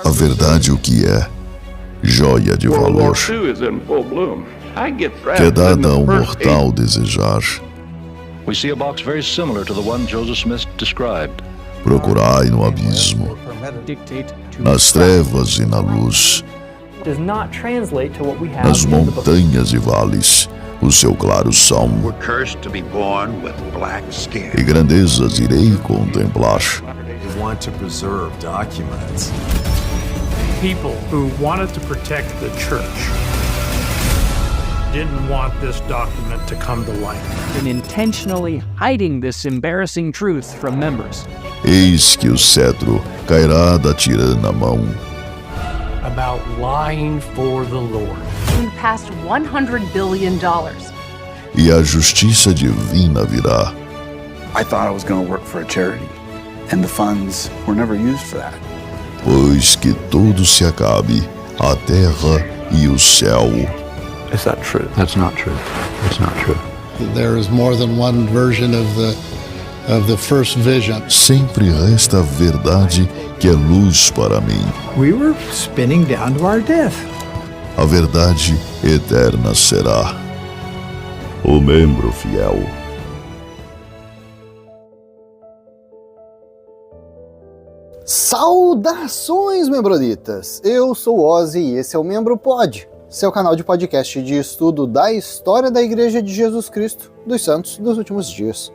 A verdade o que é joia de valor, que é dada ao mortal desejar. We see a box very similar to the one Joseph Smith described. Procurai no abismo, nas trevas e na luz, nas montanhas e vales, o seu claro sol, e grandezas irei contemplar. People who wanted to protect the church didn't want this document to come to light. And intentionally hiding this embarrassing truth from members. Eis que o cetro cairá da tirana mão. About lying for the Lord. We passed $100 billion. E a justiça divina virá. I thought I was going to work for a charity, and the funds were never used for that. Pois que tudo se acabe, a terra e o céu. Is that true? That's not true. It's not true. There is more than one version of the first vision. Sempre resta a verdade que é luz para mim. We were spinning down to our death. A verdade eterna será. O membro fiel. Saudações, membroditas! Eu sou o Ozzy e esse é o Membro Pod, seu canal de podcast de estudo da história da Igreja de Jesus Cristo dos Santos dos Últimos Dias.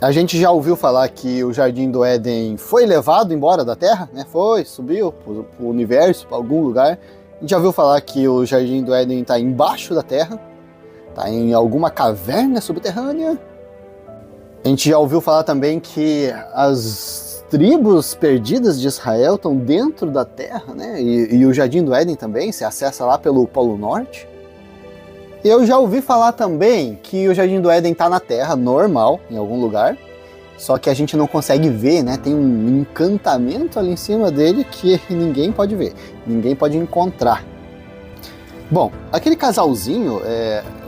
A gente já ouviu falar que o Jardim do Éden foi levado embora da Terra, né? Subiu para o universo, para algum lugar. A gente já ouviu falar que o Jardim do Éden está embaixo da Terra, está em alguma caverna subterrânea. A gente já ouviu falar também que as tribos perdidas de Israel estão dentro da Terra, né? E o Jardim do Éden também, se acessa lá pelo Polo Norte. Eu já ouvi falar também que o Jardim do Éden está na Terra, normal, em algum lugar, só que a gente não consegue ver, né? Tem um encantamento ali em cima dele que ninguém pode ver, ninguém pode encontrar. Bom, aquele casalzinho,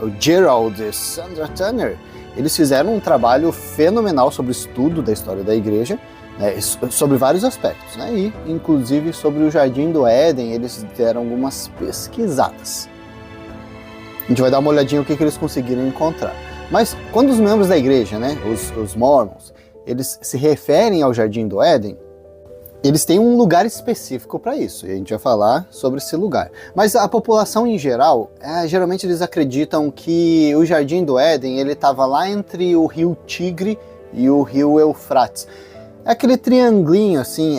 o Gerald e Sandra Turner, eles fizeram um trabalho fenomenal sobre o estudo da história da Igreja, sobre vários aspectos, né? E inclusive sobre o Jardim do Éden, eles deram algumas pesquisadas. A gente vai dar uma olhadinha no que eles conseguiram encontrar. Mas quando os membros da igreja, né, os Mormons, eles se referem ao Jardim do Éden, eles têm um lugar específico para isso, e a gente vai falar sobre esse lugar. Mas a população em geral, geralmente eles acreditam que o Jardim do Éden ele estava lá entre o rio Tigre e o rio Eufrates. É aquele triangulinho assim,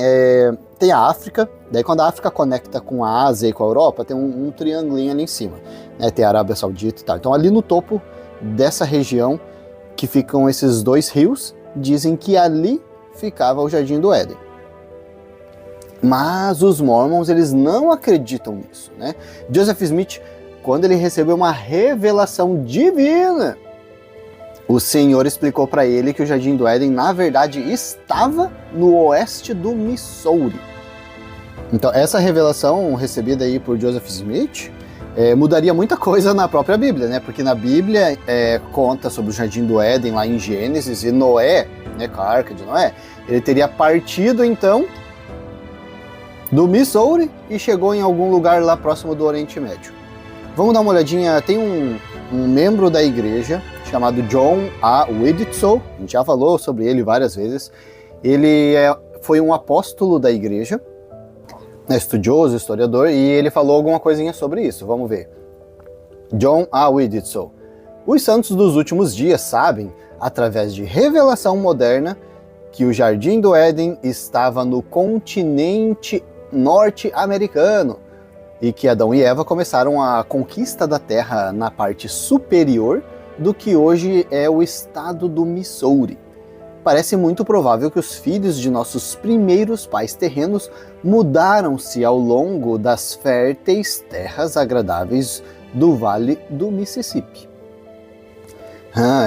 tem a África, daí quando a África conecta com a Ásia e com a Europa, tem um triangulinho ali em cima, né? Tem a Arábia Saudita e tal. Então ali no topo dessa região que ficam esses dois rios, dizem que ali ficava o Jardim do Éden. Mas os Mormons, eles não acreditam nisso, né? Joseph Smith, quando ele recebeu uma revelação divina, o Senhor explicou para ele que o Jardim do Éden, na verdade, estava no oeste do Missouri. Então, essa revelação recebida aí por Joseph Smith mudaria muita coisa na própria Bíblia, né? Porque na Bíblia conta sobre o Jardim do Éden lá em Gênesis, e Noé, né, com a Arca de Noé, ele teria partido então do Missouri e chegou em algum lugar lá próximo do Oriente Médio. Vamos dar uma olhadinha, tem um membro da igreja chamado John A. Widitsoe, a gente já falou sobre ele várias vezes. Ele foi um apóstolo da igreja, estudioso, historiador, e ele falou alguma coisinha sobre isso, vamos ver. John A. Widitsoe. Os santos dos últimos dias sabem, através de revelação moderna, que o Jardim do Éden estava no continente norte-americano e que Adão e Eva começaram a conquista da terra na parte superior do que hoje é o estado do Missouri. Parece muito provável que os filhos de nossos primeiros pais terrenos mudaram-se ao longo das férteis terras agradáveis do Vale do Mississippi.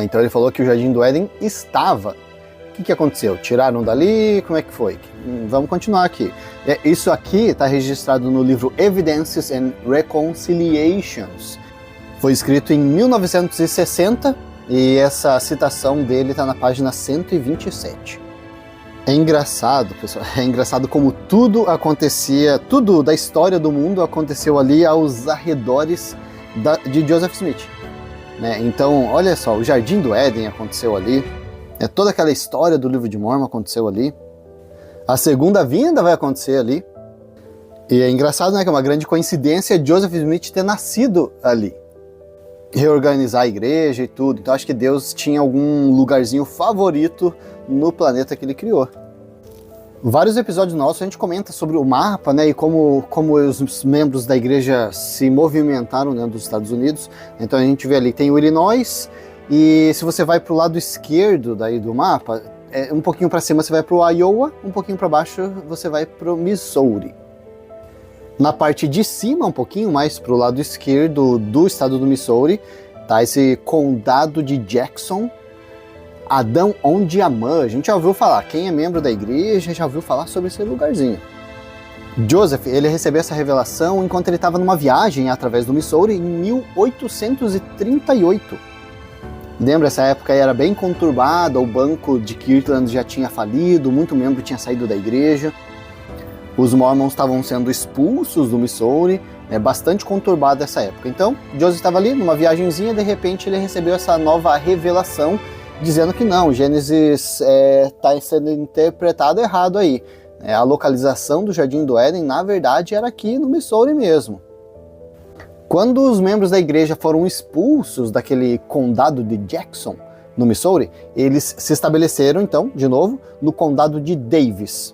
Então ele falou que o Jardim do Éden estava. O que aconteceu? Tiraram dali? Como é que foi? Vamos continuar aqui. Isso aqui está registrado no livro Evidences and Reconciliations. Foi escrito em 1960 e essa citação dele está na página 127. É engraçado, pessoal, é engraçado como tudo acontecia, tudo da história do mundo aconteceu ali aos arredores de Joseph Smith, né? Então, olha só, o Jardim do Éden aconteceu ali, toda aquela história do Livro de Mormon aconteceu ali, a segunda vinda vai acontecer ali, e é engraçado, né, que é uma grande coincidência Joseph Smith ter nascido ali, reorganizar a igreja e tudo. Então acho que Deus tinha algum lugarzinho favorito no planeta que ele criou. Vários episódios nossos a gente comenta sobre o mapa, né, e como os membros da igreja se movimentaram dentro dos Estados Unidos. Então a gente vê ali, tem o Illinois, e se você vai para o lado esquerdo daí do mapa, um pouquinho para cima você vai para o Iowa, um pouquinho para baixo você vai para o Missouri. Na parte de cima, um pouquinho mais para o lado esquerdo do estado do Missouri, tá esse condado de Jackson, Adão-on-Diamant. A gente já ouviu falar, quem é membro da igreja já ouviu falar sobre esse lugarzinho. Joseph, ele recebeu essa revelação enquanto ele estava numa viagem através do Missouri em 1838. Lembra, essa época era bem conturbada, o banco de Kirtland já tinha falido, muito membro tinha saído da igreja. Os Mormons estavam sendo expulsos do Missouri, bastante conturbada essa época. Então, Joseph estava ali numa viagenzinha, de repente ele recebeu essa nova revelação, dizendo que não, Gênesis está sendo interpretado errado aí. A localização do Jardim do Éden, na verdade, era aqui no Missouri mesmo. Quando os membros da igreja foram expulsos daquele condado de Jackson, no Missouri, eles se estabeleceram, então, de novo, no condado de Davis.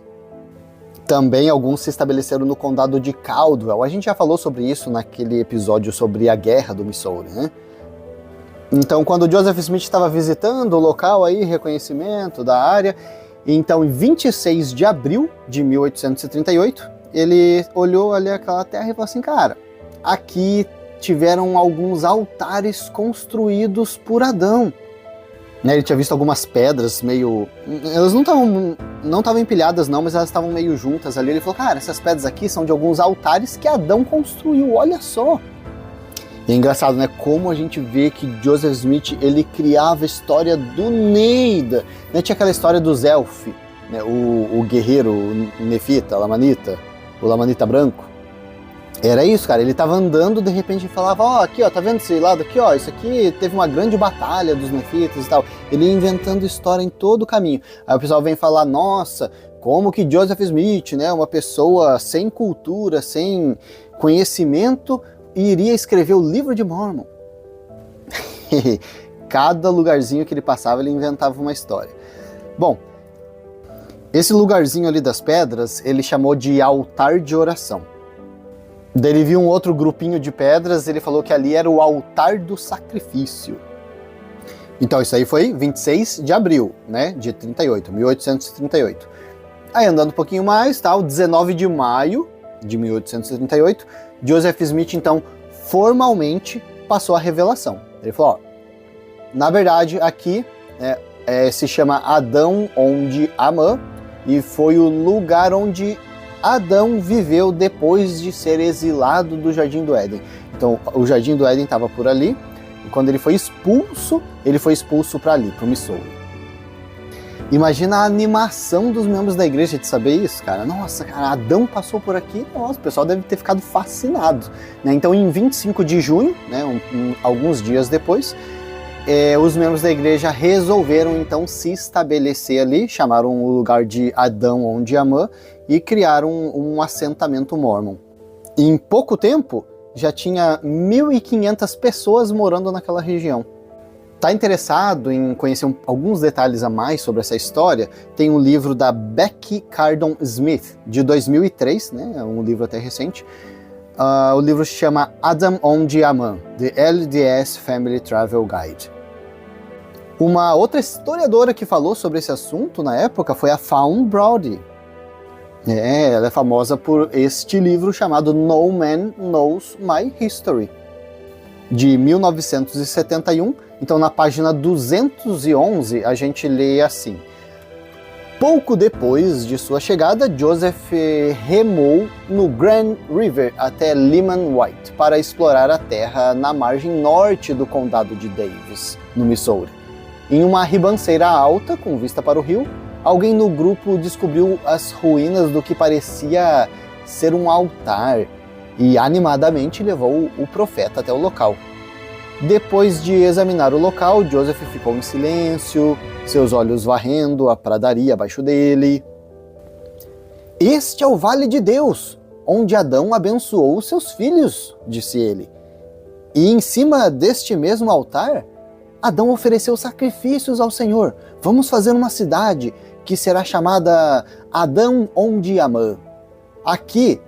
Também alguns se estabeleceram no condado de Caldwell. A gente já falou sobre isso naquele episódio sobre a guerra do Missouri, né? Então, quando Joseph Smith estava visitando o local aí, reconhecimento da área, então em 26 de abril de 1838, ele olhou ali aquela terra e falou assim, cara, aqui tiveram alguns altares construídos por Adão. Ele tinha visto algumas pedras meio... Elas não estavam empilhadas não, mas elas estavam meio juntas ali. Ele falou, cara, essas pedras aqui são de alguns altares que Adão construiu, olha só. E é engraçado, né, como a gente vê que Joseph Smith, ele criava a história do Neida. Tinha aquela história do Zelf, né, o guerreiro, o Nefita, o Lamanita branco. Era isso, cara, ele tava andando, de repente falava, aqui, tá vendo esse lado aqui, isso aqui teve uma grande batalha dos Nefitas e tal. Ele ia inventando história em todo o caminho. Aí o pessoal vem falar, nossa, como que Joseph Smith, né, uma pessoa sem cultura, sem conhecimento, iria escrever o Livro de Mormon. Cada lugarzinho que ele passava, ele inventava uma história. Bom, esse lugarzinho ali das pedras, ele chamou de altar de oração. Daí ele viu um outro grupinho de pedras, ele falou que ali era o altar do sacrifício. Então isso aí foi 26 de abril, né, de 1838. Aí andando um pouquinho mais, o 19 de maio de 1838, Joseph Smith então formalmente passou a revelação. Ele falou, na verdade aqui se chama Adão-on-Diamant e foi o lugar onde Adão viveu depois de ser exilado do Jardim do Éden. Então, o Jardim do Éden estava por ali, e quando ele foi expulso para ali, para o Missouri. Imagina a animação dos membros da igreja de saber isso, cara. Nossa, cara, Adão passou por aqui, nossa, o pessoal deve ter ficado fascinado, né? Então, em 25 de junho, né, alguns dias depois, os membros da igreja resolveram então se estabelecer ali, chamaram o lugar de Adão-on-Diamant e criaram um assentamento mormon. Em pouco tempo, já tinha 1.500 pessoas morando naquela região. Tá interessado em conhecer alguns detalhes a mais sobre essa história? Tem um livro da Becky Cardon Smith, de 2003, né? É um livro até recente. O livro se chama Adão-on-Diamant, The LDS Family Travel Guide. Uma outra historiadora que falou sobre esse assunto na época foi a Fawn Brody. Ela é famosa por este livro chamado No Man Knows My History, de 1971. Então, na página 211, a gente lê assim. Pouco depois de sua chegada, Joseph remou no Grand River até Lyman White para explorar a terra na margem norte do condado de Davis, no Missouri. Em uma ribanceira alta, com vista para o rio, alguém no grupo descobriu as ruínas do que parecia ser um altar e animadamente levou o profeta até o local. Depois de examinar o local, Joseph ficou em silêncio, seus olhos varrendo a pradaria abaixo dele. Este é o Vale de Deus, onde Adão abençoou seus filhos, disse ele. E em cima deste mesmo altar, Adão ofereceu sacrifícios ao Senhor. Vamos fazer uma cidade que será chamada Adão-onde-Amã. Aqui,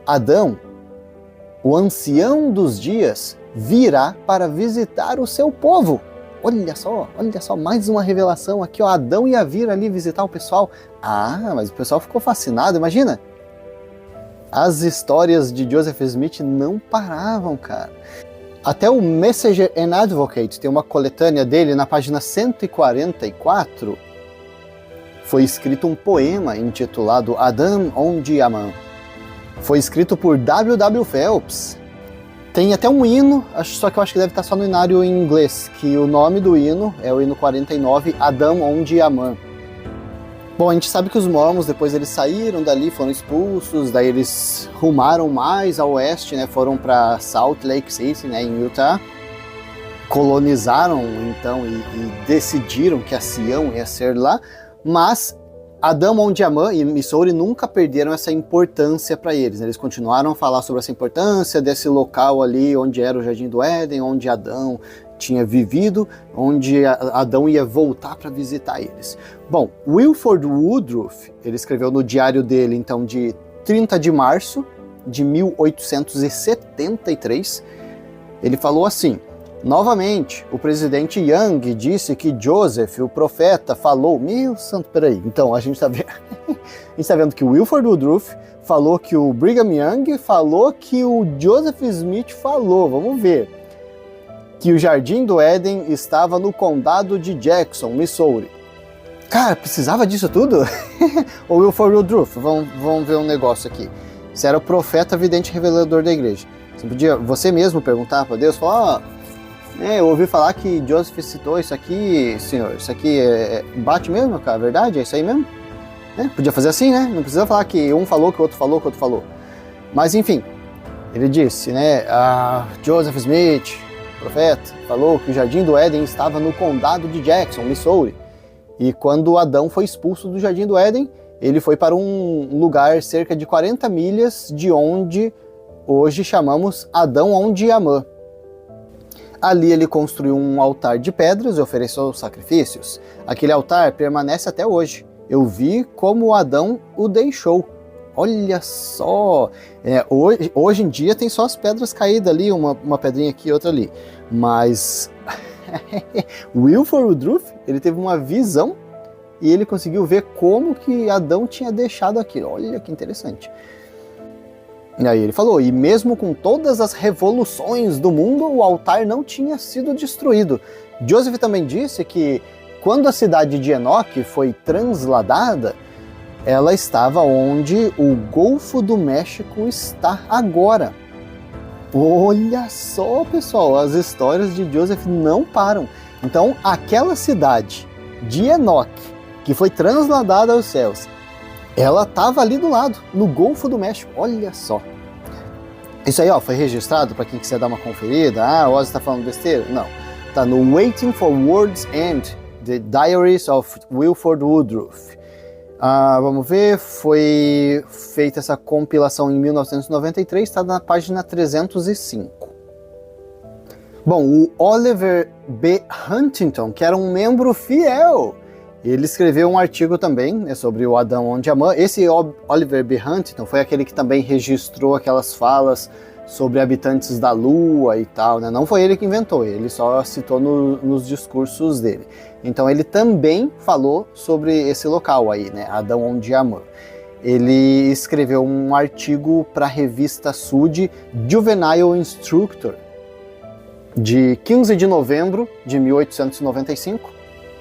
Adão, o ancião dos dias, virá para visitar o seu povo. Olha só, mais uma revelação aqui, ó. Adão ia vir ali visitar o pessoal. Ah, mas o pessoal ficou fascinado, imagina. As histórias de Joseph Smith não paravam, cara. Até o Messenger and Advocate tem uma coletânea dele na página 144. Foi escrito um poema intitulado Adão-onde-Amã. Foi escrito por W.W. Phelps. Tem até um hino, só que eu acho que deve estar só no inário em inglês, que o nome do hino é o hino 49, Adão-onde-Amã. Bom, a gente sabe que os mormons, depois eles saíram dali, foram expulsos, daí eles rumaram mais a oeste, né, foram para Salt Lake City, né, em Utah, colonizaram então e decidiram que a Sião ia ser lá, mas Adão-onde-Amã e Missouri nunca perderam essa importância para eles. Eles continuaram a falar sobre essa importância desse local ali onde era o Jardim do Éden, onde Adão tinha vivido, onde Adão ia voltar para visitar eles. Bom, Wilford Woodruff, ele escreveu no diário dele, então, de 30 de março de 1873, ele falou assim: novamente, o presidente Young disse que Joseph, o profeta, falou... Meu santo, peraí. Então, a gente tá vendo que o Wilford Woodruff falou que o Brigham Young falou que o Joseph Smith falou. Vamos ver. Que o Jardim do Éden estava no condado de Jackson, Missouri. Cara, precisava disso tudo? O Wilford Woodruff, vamos ver um negócio aqui. Você era o profeta, vidente, revelador da igreja. Você podia você mesmo perguntar para Deus, falar... eu ouvi falar que Joseph citou isso aqui, senhor, isso aqui bate mesmo, cara, verdade? É isso aí mesmo? Podia fazer assim, né? Não precisa falar que um falou, que o outro falou, que o outro falou. Mas enfim, ele disse, né, Joseph Smith, profeta, falou que o Jardim do Éden estava no condado de Jackson, Missouri. E quando Adão foi expulso do Jardim do Éden, ele foi para um lugar cerca de 40 milhas de onde hoje chamamos Adão-onde-Amã. Ali ele construiu um altar de pedras e ofereceu sacrifícios. Aquele altar permanece até hoje. Eu vi como Adão o deixou. Olha só! Hoje em dia tem só as pedras caídas ali, uma pedrinha aqui e outra ali. Mas Wilford Woodruff, ele teve uma visão e ele conseguiu ver como que Adão tinha deixado aquilo. Olha que interessante. E aí ele falou, e mesmo com todas as revoluções do mundo, o altar não tinha sido destruído. Joseph também disse que quando a cidade de Enoque foi transladada, ela estava onde o Golfo do México está agora. Olha só, pessoal, as histórias de Joseph não param. Então, aquela cidade de Enoque, que foi transladada aos céus, ela estava ali do lado, no Golfo do México. Olha só. Isso aí, ó, foi registrado para quem quiser dar uma conferida. O Ozzy está falando besteira? Não. Tá no Waiting for World's End, The Diaries of Wilford Woodruff. Vamos ver, foi feita essa compilação em 1993, está na página 305. Bom, o Oliver B. Huntington, que era um membro fiel, ele escreveu um artigo também sobre o Adão-onde-Amã. Esse Oliver B. Huntington foi aquele que também registrou aquelas falas sobre habitantes da Lua e tal, né? Não foi ele que inventou, ele só citou nos discursos dele. Então ele também falou sobre esse local aí, né? Adão-onde-Amã. Ele escreveu um artigo para a revista Sud, Juvenile Instructor, de 15 de novembro de 1895.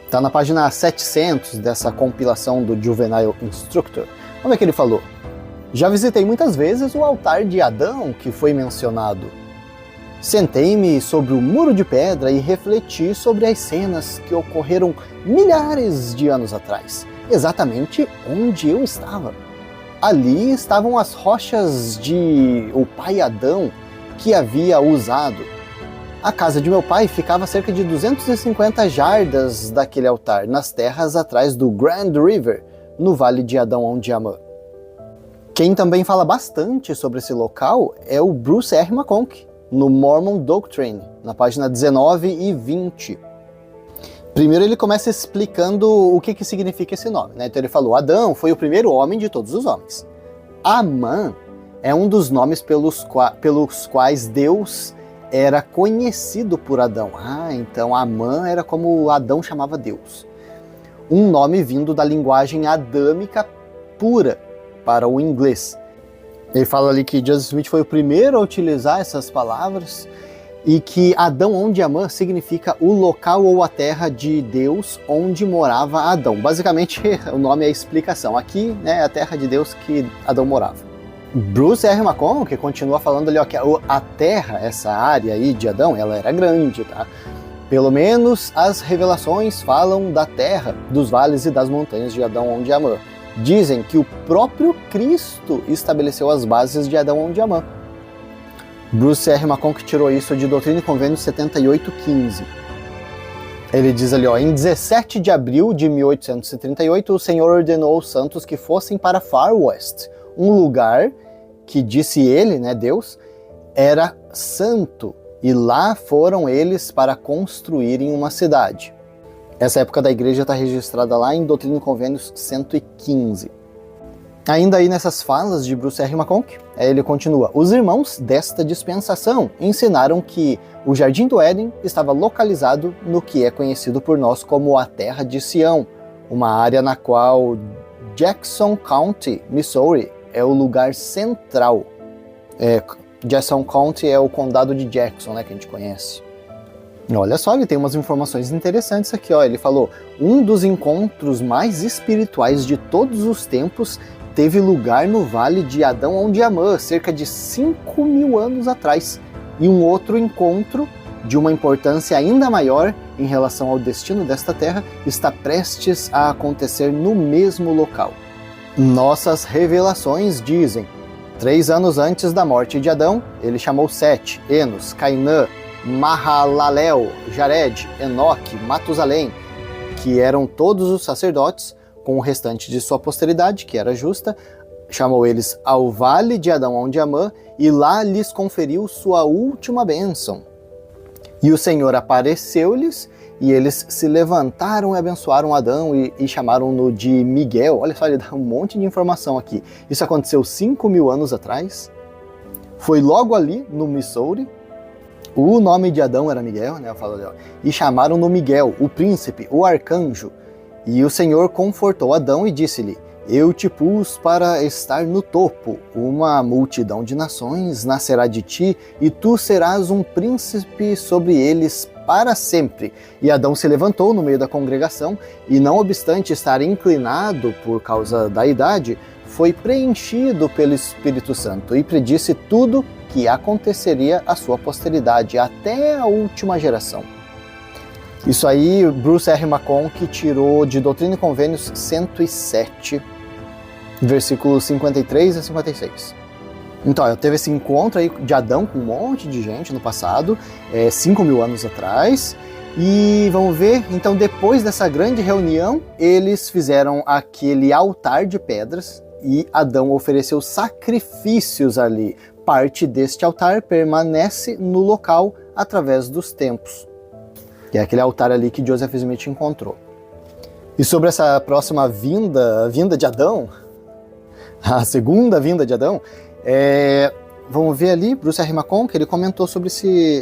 Está na página 700 dessa compilação do Juvenile Instructor. Vamos ver o que ele falou. Já visitei muitas vezes o altar de Adão que foi mencionado. Sentei-me sobre o muro de pedra e refleti sobre as cenas que ocorreram milhares de anos atrás. exatamente onde eu estava. Ali estavam as rochas de o pai Adão que havia usado. A casa de meu pai ficava a cerca de 250 jardas daquele altar, nas terras atrás do Grand River, no Vale de Adão-Ondiamã. Quem também fala bastante sobre esse local é o Bruce R. McConkie, no Mormon Doctrine, na página 19 e 20. Primeiro ele começa explicando o que significa esse nome, né? Então ele falou, Adão foi o primeiro homem de todos os homens. Amã é um dos nomes pelos quais Deus era conhecido por Adão. Então Amã era como Adão chamava Deus. Um nome vindo da linguagem adâmica pura para o inglês. Ele fala ali que Joseph Smith foi o primeiro a utilizar essas palavras e que Adão-Ondiamã significa o local ou a terra de Deus onde morava Adão. Basicamente, o nome é a explicação. Aqui, né, é a terra de Deus que Adão morava. Bruce R. McConkie continua falando ali, ó, que a terra, essa área aí de Adão, ela era grande, tá? Pelo menos as revelações falam da terra, dos vales e das montanhas de Adão-Ondiamã. Dizem que o próprio Cristo estabeleceu as bases de Adão-Ondiamã. Bruce R. McConkie tirou isso de Doutrina e Convênios 78:15. Ele diz ali, ó, em 17 de abril de 1838, o Senhor ordenou aos santos que fossem para Far West, um lugar que, disse ele, né, Deus, era santo, e lá foram eles para construírem uma cidade. Essa época da igreja está registrada lá em Doutrina e Convênios 115. Ainda aí nessas falas de Bruce R. McConkie, ele continua, os irmãos desta dispensação ensinaram que o Jardim do Éden estava localizado no que é conhecido por nós como a Terra de Sião, uma área na qual Jackson County, Missouri, é o lugar central. Jackson County é o condado de Jackson, né, que a gente conhece. Olha só, ele tem umas informações interessantes aqui, ó. Ele falou, um dos encontros mais espirituais de todos os tempos teve lugar no Vale de Adão-Ondiamã, cerca de 5.000 anos atrás, e um outro encontro de uma importância ainda maior em relação ao destino desta terra está prestes a acontecer no mesmo local. Nossas revelações dizem, 3 anos antes da morte de Adão, ele chamou Sete, Enos, Cainã, Mahalalel, Jared, Enoque, Matusalém, que eram todos os sacerdotes, com o restante de sua posteridade, que era justa, chamou eles ao Vale de Adão-Ondiamã e lá lhes conferiu sua última bênção. E o Senhor apareceu-lhes e eles se levantaram e abençoaram Adão e chamaram-no de Miguel. Olha só, ele dá um monte de informação aqui. Isso aconteceu 5.000 anos atrás. Foi logo ali, no Missouri. O nome de Adão era Miguel, né? Eu falo ali, ó. E chamaram-no Miguel, o príncipe, o arcanjo. E o Senhor confortou Adão e disse-lhe, eu te pus para estar no topo, uma multidão de nações nascerá de ti, e tu serás um príncipe sobre eles para sempre. E Adão se levantou no meio da congregação, e não obstante estar inclinado por causa da idade, foi preenchido pelo Espírito Santo, e predisse tudo que aconteceria à sua posteridade, até a última geração. Isso aí, Bruce R. McConkie tirou de Doutrina e Convênios 107, versículos 53 a 56. Então, teve esse encontro aí de Adão com um monte de gente no passado, 5.000 anos atrás, e vamos ver, então depois dessa grande reunião, eles fizeram aquele altar de pedras e Adão ofereceu sacrifícios ali. Parte deste altar permanece no local através dos tempos. Que é aquele altar ali que Joseph Smith encontrou. E sobre essa próxima vinda de Adão, a segunda vinda de Adão, vamos ver ali, Bruce R. McConkie, ele comentou sobre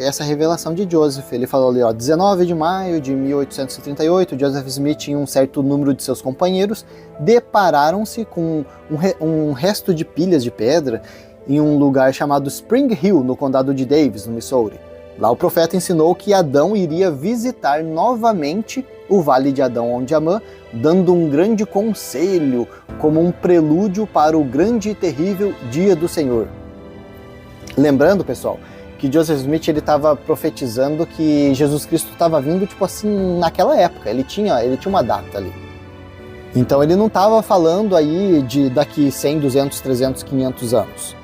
essa revelação de Joseph. Ele falou ali, ó, 19 de maio de 1838, Joseph Smith e um certo número de seus companheiros depararam-se com um resto de pilhas de pedra em um lugar chamado Spring Hill, no condado de Davis, no Missouri. Lá o profeta ensinou que Adão iria visitar novamente o Vale de Adão-Ondiamã, dando um grande conselho como um prelúdio para o grande e terrível dia do Senhor. Lembrando, pessoal, que Joseph Smith estava profetizando que Jesus Cristo estava vindo, tipo assim, naquela época. Ele tinha uma data ali. Então ele não estava falando aí de daqui 100, 200, 300, 500 anos.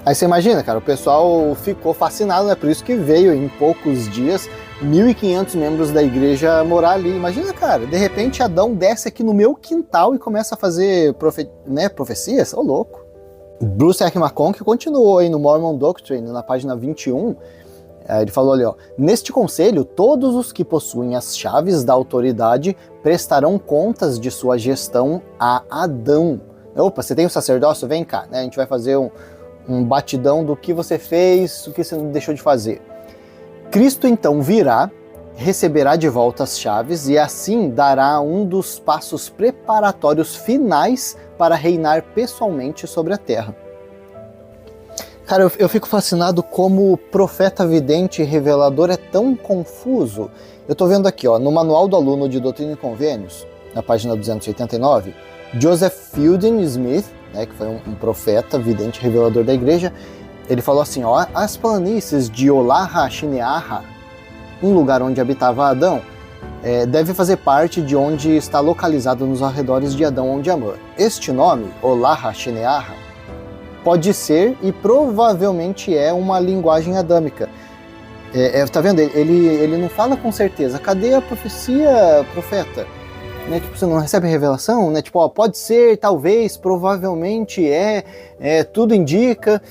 Aí você imagina, cara, o pessoal ficou fascinado, né? Por isso que veio em poucos dias 1.500 membros da igreja morar ali. Imagina, cara, de repente Adão desce aqui no meu quintal e começa a fazer profecias. Ô, louco. Bruce R. McConkie continuou aí no Mormon Doctrine, na página 21, ele falou ali, ó, neste conselho, todos os que possuem as chaves da autoridade prestarão contas de sua gestão a Adão. Opa, você tem o sacerdócio? Vem cá, né? A gente vai fazer um batidão do que você fez, o que você deixou de fazer. Cristo então virá, receberá de volta as chaves e assim dará um dos passos preparatórios finais para reinar pessoalmente sobre a terra. Cara, eu fico fascinado como o profeta vidente e revelador é tão confuso. Eu tô vendo aqui, ó, no Manual do Aluno de Doutrina e Convênios, na página 289, Joseph Fielding Smith, né, que foi um profeta vidente e revelador da igreja, ele falou assim, ó, as planícies de Olaha Shineaha, um lugar onde habitava Adão, deve fazer parte de onde está localizado nos arredores de Adão onde Amã. Este nome, Olaha Shineaha, pode ser e provavelmente é uma linguagem adâmica. Tá vendo? Ele não fala com certeza. Cadê a profecia, profeta? Né? Tipo, você não recebe revelação? Né? Tipo, ó, pode ser, talvez, provavelmente tudo indica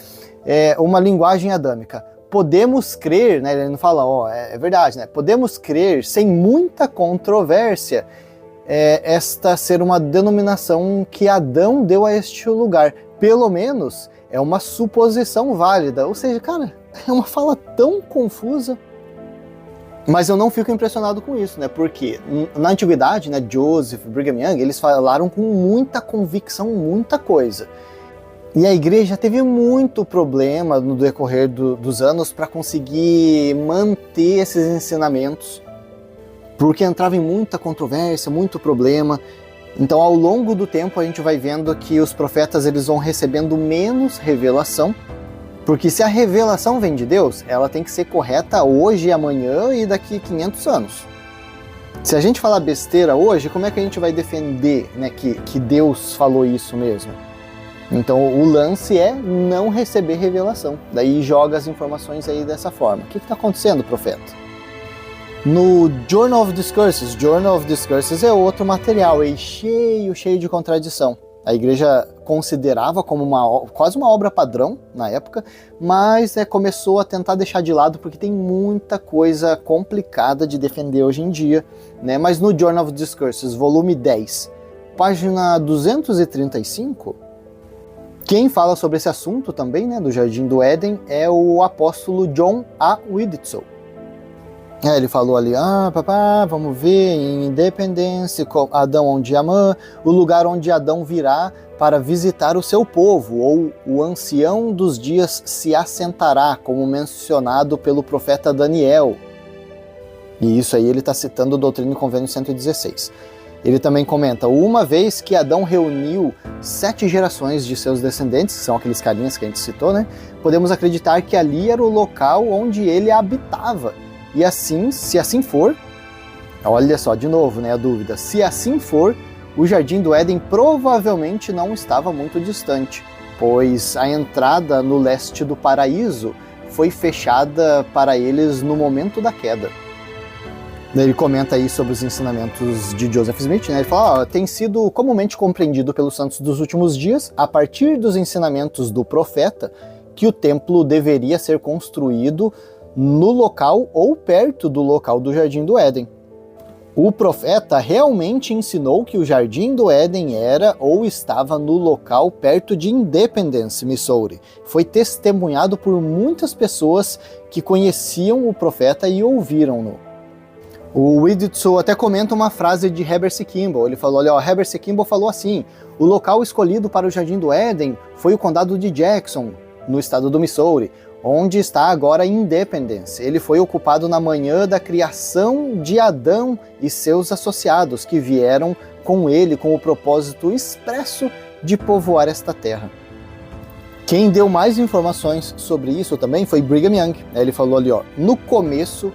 uma linguagem adâmica. Podemos crer, né? Ele não fala, ó, é verdade, né? Podemos crer sem muita controvérsia esta ser uma denominação que Adão deu a este lugar. Pelo menos é uma suposição válida. Ou seja, cara, é uma fala tão confusa. Mas eu não fico impressionado com isso, né? Porque na antiguidade, né, Joseph, Brigham Young, eles falaram com muita convicção, muita coisa. E a igreja teve muito problema no decorrer dos anos para conseguir manter esses ensinamentos, porque entrava em muita controvérsia, muito problema. Então, ao longo do tempo, a gente vai vendo que os profetas eles vão recebendo menos revelação, porque se a revelação vem de Deus, ela tem que ser correta hoje, amanhã e daqui 500 anos. Se a gente falar besteira hoje, como é que a gente vai defender, né, que Deus falou isso mesmo? Então, o lance é não receber revelação. Daí joga as informações aí dessa forma. O que está acontecendo, profeta? No Journal of Discourses é outro material aí cheio de contradição. A igreja considerava como quase uma obra padrão na época, mas começou a tentar deixar de lado porque tem muita coisa complicada de defender hoje em dia, né? Mas no Journal of Discourses, volume 10, página 235, quem fala sobre esse assunto também, né, do Jardim do Éden, é o apóstolo John A. Widtsoe. Ele falou ali, vamos ver, em Independence, Adão onde Amã, o lugar onde Adão virá para visitar o seu povo, ou o ancião dos dias se assentará, como mencionado pelo profeta Daniel. E isso aí ele está citando o Doutrina e Convênio 116. Ele também comenta, uma vez que Adão reuniu 7 gerações de seus descendentes, que são aqueles carinhas que a gente citou, né? Podemos acreditar que ali era o local onde ele habitava. E assim, se assim for, olha só, de novo, né, a dúvida, se assim for, o Jardim do Éden provavelmente não estava muito distante, pois a entrada no leste do paraíso foi fechada para eles no momento da queda. Ele comenta aí sobre os ensinamentos de Joseph Smith, né? Ele fala, tem sido comumente compreendido pelos santos dos últimos dias, a partir dos ensinamentos do profeta, que o templo deveria ser construído no local ou perto do local do Jardim do Éden. O profeta realmente ensinou que o Jardim do Éden era ou estava no local perto de Independence, Missouri. Foi testemunhado por muitas pessoas que conheciam o profeta e ouviram-no. O Widtsoe até comenta uma frase de Heber C. Kimball. Ele falou, olha, Heber C. Kimball falou assim, o local escolhido para o Jardim do Éden foi o condado de Jackson, no estado do Missouri, onde está agora Independence. Ele foi ocupado na manhã da criação de Adão e seus associados, que vieram com ele com o propósito expresso de povoar esta terra. Quem deu mais informações sobre isso também foi Brigham Young. Ele falou ali, no começo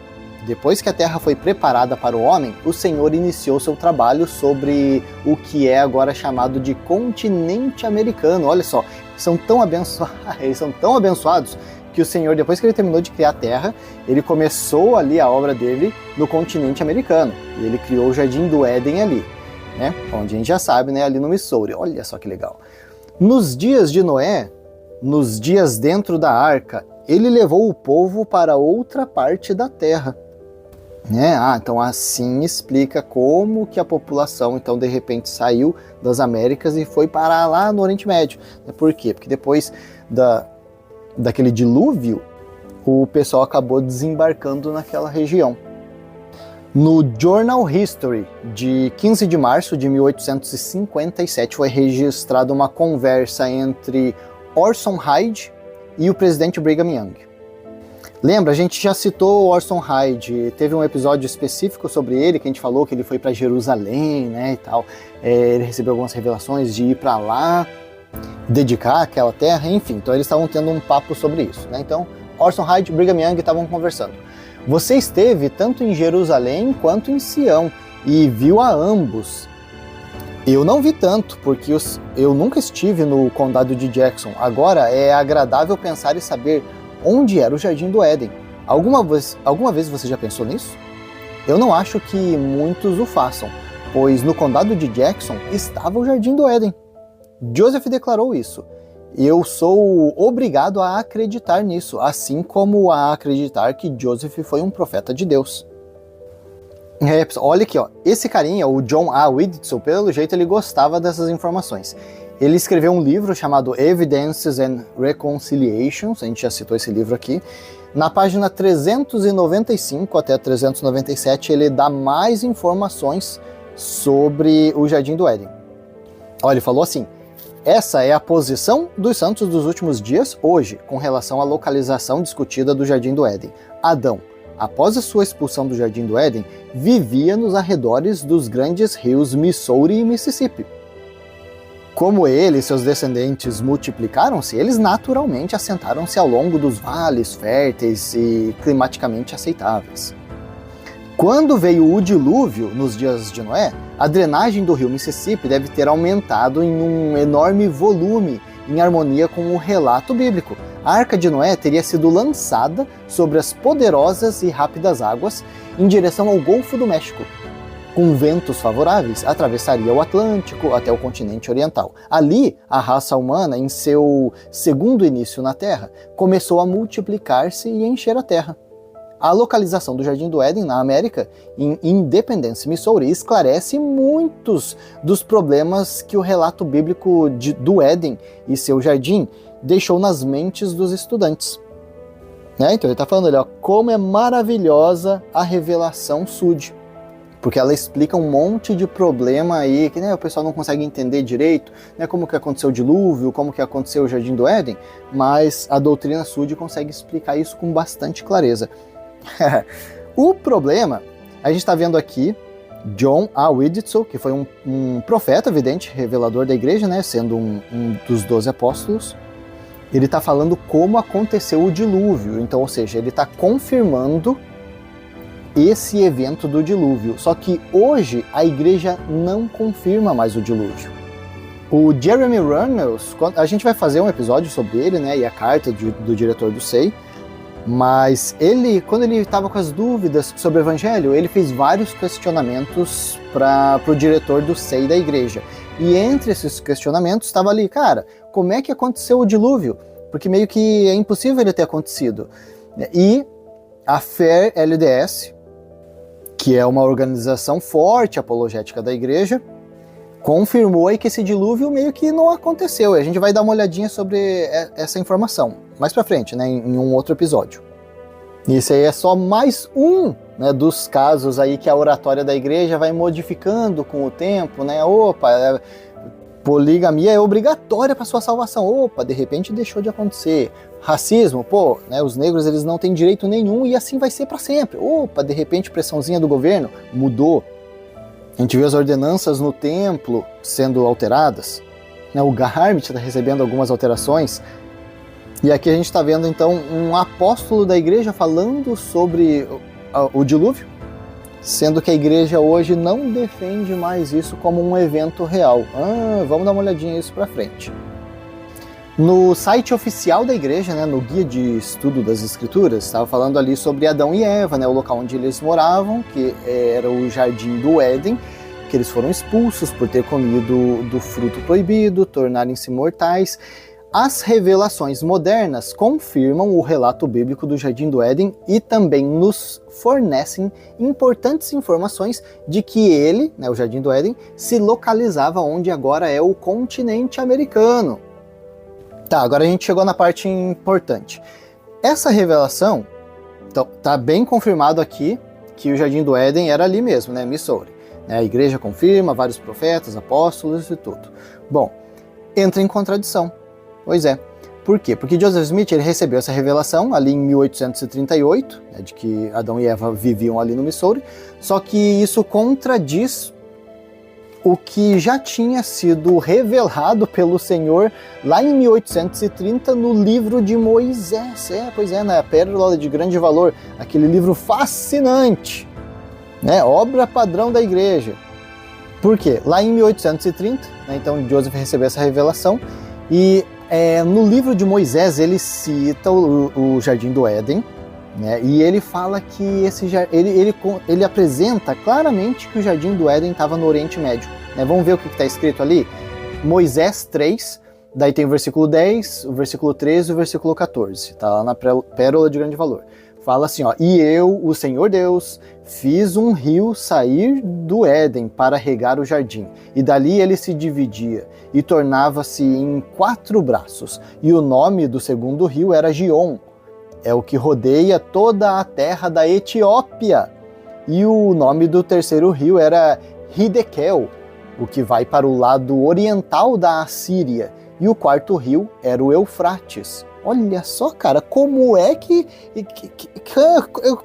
depois que a terra foi preparada para o homem, o Senhor iniciou seu trabalho sobre o que é agora chamado de continente americano. Olha só, eles são tão abençoados que o Senhor, depois que ele terminou de criar a terra, ele começou ali a obra dele no continente americano. E ele criou o Jardim do Éden ali, né? Onde a gente já sabe, né? Ali no Missouri. Olha só que legal. Nos dias de Noé, nos dias dentro da arca, ele levou o povo para outra parte da terra. Né? Então assim explica como que a população, então, de repente saiu das Américas e foi parar lá no Oriente Médio. Por quê? Porque depois daquele dilúvio, o pessoal acabou desembarcando naquela região. No Journal History, de 15 de março de 1857, foi registrada uma conversa entre Orson Hyde e o presidente Brigham Young. Lembra, a gente já citou Orson Hyde, teve um episódio específico sobre ele, que a gente falou que ele foi para Jerusalém, né, e tal. Ele recebeu algumas revelações de ir para lá, dedicar aquela terra, enfim. Então eles estavam tendo um papo sobre isso, né? Então, Orson Hyde e Brigham Young estavam conversando. Você esteve tanto em Jerusalém quanto em Sião e viu a ambos. Eu não vi tanto, porque eu nunca estive no condado de Jackson. Agora é agradável pensar e saber onde era o Jardim do Éden. Alguma vez você já pensou nisso? Eu não acho que muitos o façam, pois no condado de Jackson estava o Jardim do Éden. Joseph declarou isso. Eu sou obrigado a acreditar nisso, assim como a acreditar que Joseph foi um profeta de Deus. Olha aqui, ó. Esse carinha, o John A. Widtsoe, pelo jeito ele gostava dessas informações. Ele escreveu um livro chamado Evidences and Reconciliations, a gente já citou esse livro aqui. Na página 395 até 397 ele dá mais informações sobre o Jardim do Éden. Olha, ele falou assim: essa é a posição dos santos dos últimos dias hoje, com relação à localização discutida do Jardim do Éden. Adão, após a sua expulsão do Jardim do Éden, vivia nos arredores dos grandes rios Missouri e Mississippi. Como ele e seus descendentes multiplicaram-se, eles naturalmente assentaram-se ao longo dos vales férteis e climaticamente aceitáveis. Quando veio o dilúvio nos dias de Noé, a drenagem do rio Mississippi deve ter aumentado em um enorme volume, em harmonia com o relato bíblico. A Arca de Noé teria sido lançada sobre as poderosas e rápidas águas em direção ao Golfo do México. Com ventos favoráveis, atravessaria o Atlântico até o continente oriental. Ali, a raça humana, em seu segundo início na Terra, começou a multiplicar-se e encher a Terra. A localização do Jardim do Éden na América, em Independence, Missouri, esclarece muitos dos problemas que o relato bíblico do Éden e seu jardim deixou nas mentes dos estudantes. Então ele está falando ali, ó, como é maravilhosa a revelação Sud, porque ela explica um monte de problema aí que, né, o pessoal não consegue entender direito, né, como que aconteceu o dilúvio, como que aconteceu o Jardim do Éden, mas a doutrina Sud consegue explicar isso com bastante clareza. O problema, a gente está vendo aqui John A. Widtsoe, que foi um profeta, vidente, revelador da igreja, né, sendo um dos 12 apóstolos. Ele está falando como aconteceu o dilúvio, então, ou seja, ele está confirmando esse evento do dilúvio. Só que hoje a igreja não confirma mais o dilúvio. O Jeremy Runnels, a gente vai fazer um episódio sobre ele, né, e a carta do diretor do SEI, mas quando ele estava com as dúvidas sobre o evangelho, ele fez vários questionamentos para o diretor do SEI da igreja. E entre esses questionamentos estava ali, cara, como é que aconteceu o dilúvio? Porque meio que é impossível ele ter acontecido. E a FAIR LDS, que é uma organização forte apologética da igreja, confirmou aí que esse dilúvio meio que não aconteceu. E a gente vai dar uma olhadinha sobre essa informação mais pra frente, né, em um outro episódio. Isso aí é só mais um, né, dos casos aí que a oratória da igreja vai modificando com o tempo, né? Opa, poligamia é obrigatória para sua salvação. Opa, de repente deixou de acontecer. Racismo, pô, né, os negros eles não têm direito nenhum e assim vai ser para sempre. Opa, de repente pressãozinha do governo mudou. A gente viu as ordenanças no templo sendo alteradas, né, o Garment está recebendo algumas alterações. E aqui a gente está vendo então um apóstolo da igreja falando sobre o dilúvio, sendo que a igreja hoje não defende mais isso como um evento real. Vamos dar uma olhadinha nisso para frente. No site oficial da igreja, né, no Guia de Estudo das Escrituras, estava falando ali sobre Adão e Eva, né, o local onde eles moravam, que era o Jardim do Éden, que eles foram expulsos por ter comido do fruto proibido, tornarem-se mortais. As revelações modernas confirmam o relato bíblico do Jardim do Éden e também nos fornecem importantes informações de que ele, né, o Jardim do Éden, se localizava onde agora é o continente americano. Tá, agora a gente chegou na parte importante. Essa revelação, então, tá bem confirmado aqui que o Jardim do Éden era ali mesmo, né, Missouri. A igreja confirma, vários profetas, apóstolos e tudo. Bom, entra em contradição. Pois é. Por quê? Porque Joseph Smith ele recebeu essa revelação ali em 1838, né, de que Adão e Eva viviam ali no Missouri, só que isso contradiz o que já tinha sido revelado pelo Senhor lá em 1830 no livro de Moisés. Pois é, na Pérola de Grande Valor, aquele livro fascinante, né, obra padrão da igreja. Por quê? Lá em 1830, né, então Joseph recebeu essa revelação e no livro de Moisés ele cita o Jardim do Éden, né, e ele fala que ele apresenta claramente que o Jardim do Éden estava no Oriente Médio. Né? Vamos ver o que está escrito ali? Moisés 3, daí tem o versículo 10, o versículo 13 e o versículo 14. Está lá na Pérola de Grande Valor. Fala assim, ó, e eu, o Senhor Deus, fiz um rio sair do Éden para regar o jardim, e dali ele se dividia, e tornava-se em 4 braços, e o nome do segundo rio era Gion, é o que rodeia toda a terra da Etiópia, e o nome do terceiro rio era Hidekel, o que vai para o lado oriental da Assíria, e o quarto rio era o Eufrates. Olha só, cara, como é que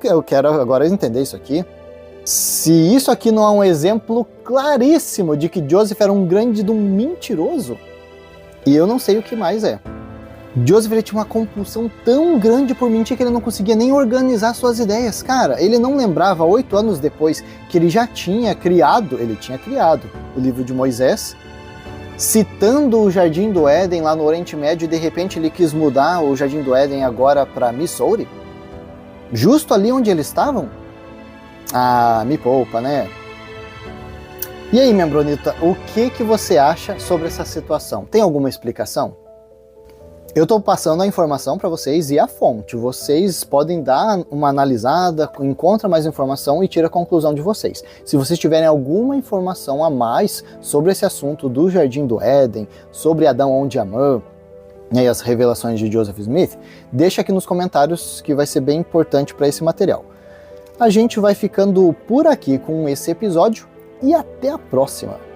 eu quero agora entender isso aqui. Se isso aqui não é um exemplo claríssimo de que Joseph era um grande de um mentiroso, e eu não sei o que mais é. Joseph ele tinha uma compulsão tão grande por mentir que ele não conseguia nem organizar suas ideias. Cara, ele não lembrava 8 anos depois que ele já tinha criado, o livro de Moisés, citando o Jardim do Éden lá no Oriente Médio, e de repente ele quis mudar o Jardim do Éden agora para Missouri? Justo ali onde eles estavam? Me poupa, né? E aí, minha Bronita, o que você acha sobre essa situação? Tem alguma explicação? Eu estou passando a informação para vocês e a fonte. Vocês podem dar uma analisada, encontra mais informação e tira a conclusão de vocês. Se vocês tiverem alguma informação a mais sobre esse assunto do Jardim do Éden, sobre Adão onde Amã, e as revelações de Joseph Smith, deixa aqui nos comentários que vai ser bem importante para esse material. A gente vai ficando por aqui com esse episódio e até a próxima!